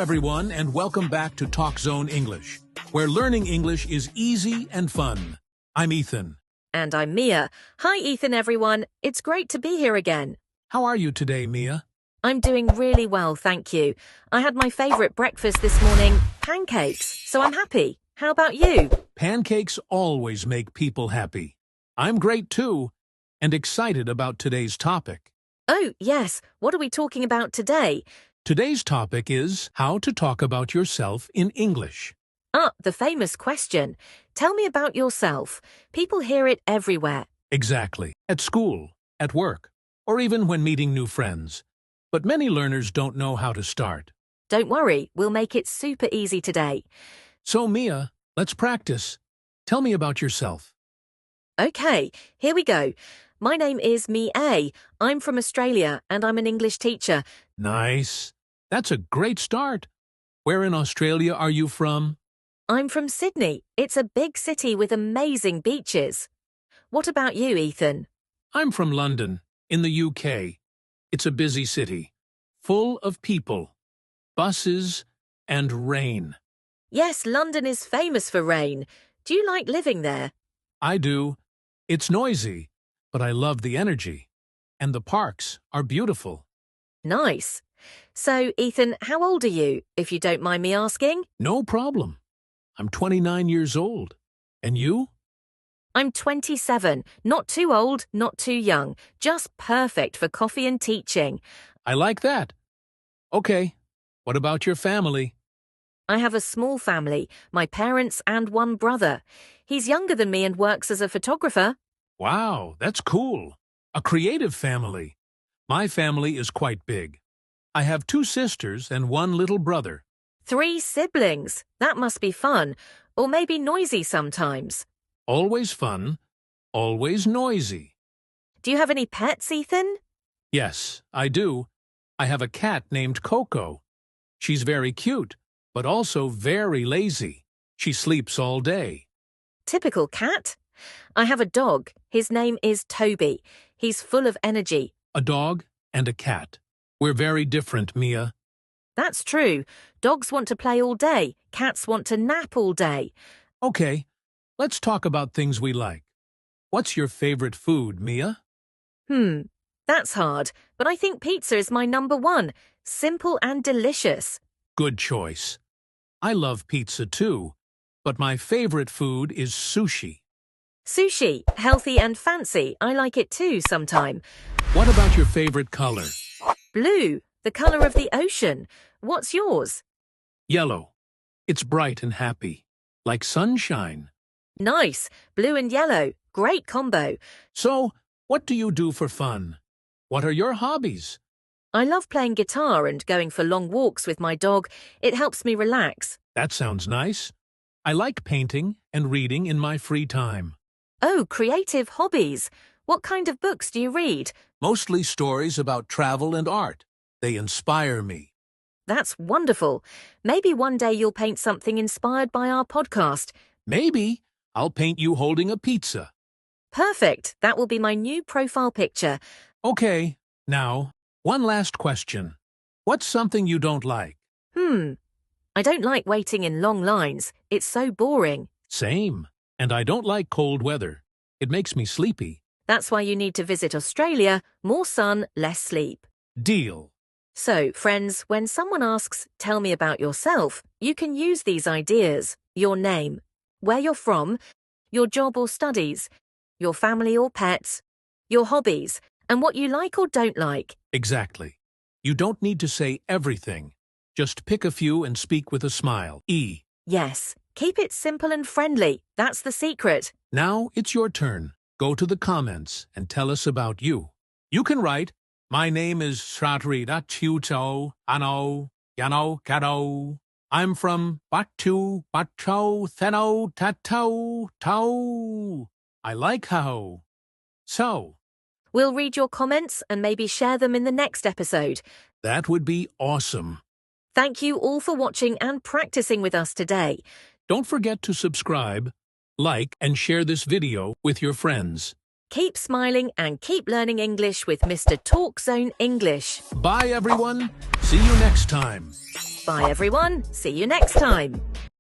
everyone, and welcome back to Talk Zone English, where learning English is easy and fun. I'm Ethan. And I'm Mia. Hi, Ethan, everyone. It's great to be here again. How are you today, Mia? I'm doing really well, thank you. I had my favorite breakfast this morning, pancakes, so I'm happy. How about you? Pancakes always make people happy. I'm great too, and excited about today's topic. Oh, yes. What are we talking about today? Today's topic is how to talk about yourself in English. The famous question. Tell me about yourself. People hear it everywhere. Exactly. At school, at work, or even when meeting new friends. But many learners don't know how to start. Don't worry, we'll make it super easy today. So, Mia, let's practice. Tell me about yourself. Okay, here we go. My name is Mia. I'm from Australia and I'm an English teacher. Nice. That's a great start. Where in Australia are you from? I'm from Sydney. It's a big city with amazing beaches. What about you, Ethan? I'm from London, in the UK. It's a busy city, full of people, buses, and rain. Yes, London is famous for rain. Do you like living there? I do. It's noisy, but I love the energy. And the parks are beautiful. Nice. So, Ethan, how old are you, if you don't mind me asking? No problem. I'm 29 years old. And you? I'm 27. Not too old, not too young. Just perfect for coffee and teaching. I like that. Okay, what about your family? I have a small family, my parents and one brother. He's younger than me and works as a photographer. Wow, that's cool. A creative family. My family is quite big. I have 2 sisters and 1 little brother. 3 siblings. That must be fun. Or maybe noisy sometimes. Always fun, always noisy. Do you have any pets, Ethan? Yes, I do. I have a cat named Coco. She's very cute, but also very lazy. She sleeps all day. Typical cat. I have a dog. His name is Toby. He's full of energy. A dog and a cat. We're very different, Mia. That's true. Dogs want to play all day. Cats want to nap all day. Okay, let's talk about things we like. What's your favorite food, Mia? That's hard, but I think pizza is my number 1. Simple and delicious. Good choice. I love pizza too, but my favorite food is sushi. Sushi, healthy and fancy. I like it too sometime. What about your favorite color? Blue, the color of the ocean. What's yours? Yellow. It's bright and happy, like sunshine. Nice. Blue and yellow. Great combo. So, what do you do for fun? What are your hobbies? I love playing guitar and going for long walks with my dog. It helps me relax. That sounds nice. I like painting and reading in my free time. Oh, creative hobbies. What kind of books do you read? Mostly stories about travel and art. They inspire me. That's wonderful. Maybe one day you'll paint something inspired by our podcast. Maybe I'll paint you holding a pizza. Perfect. That will be my new profile picture. Okay, now, one last question. What's something you don't like? I don't like waiting in long lines. It's so boring. Same. And I don't like cold weather. It makes me sleepy. That's why you need to visit Australia. More sun, less sleep. Deal. So, friends, when someone asks, tell me about yourself, you can use these ideas. Your name, where you're from, your job or studies, your family or pets, your hobbies, and what you like or don't like. Exactly. You don't need to say everything. Just pick a few and speak with a smile. Yes, keep it simple and friendly. That's the secret. Now it's your turn. Go to the comments and tell us about you. You can write, my name is Shratrida Chucho Ano Yano Kado. I'm from Batu Bacho Theno Tato Tau. I like how. So, We'll read your comments and maybe share them in the next episode. that would be awesome. Thank you all for watching and practicing with us today. Don't forget to subscribe, like, and share this video with your friends. Keep smiling and keep learning English with Mr. Talk Zone English. Bye, everyone. See you next time. Bye everyone, see you next time.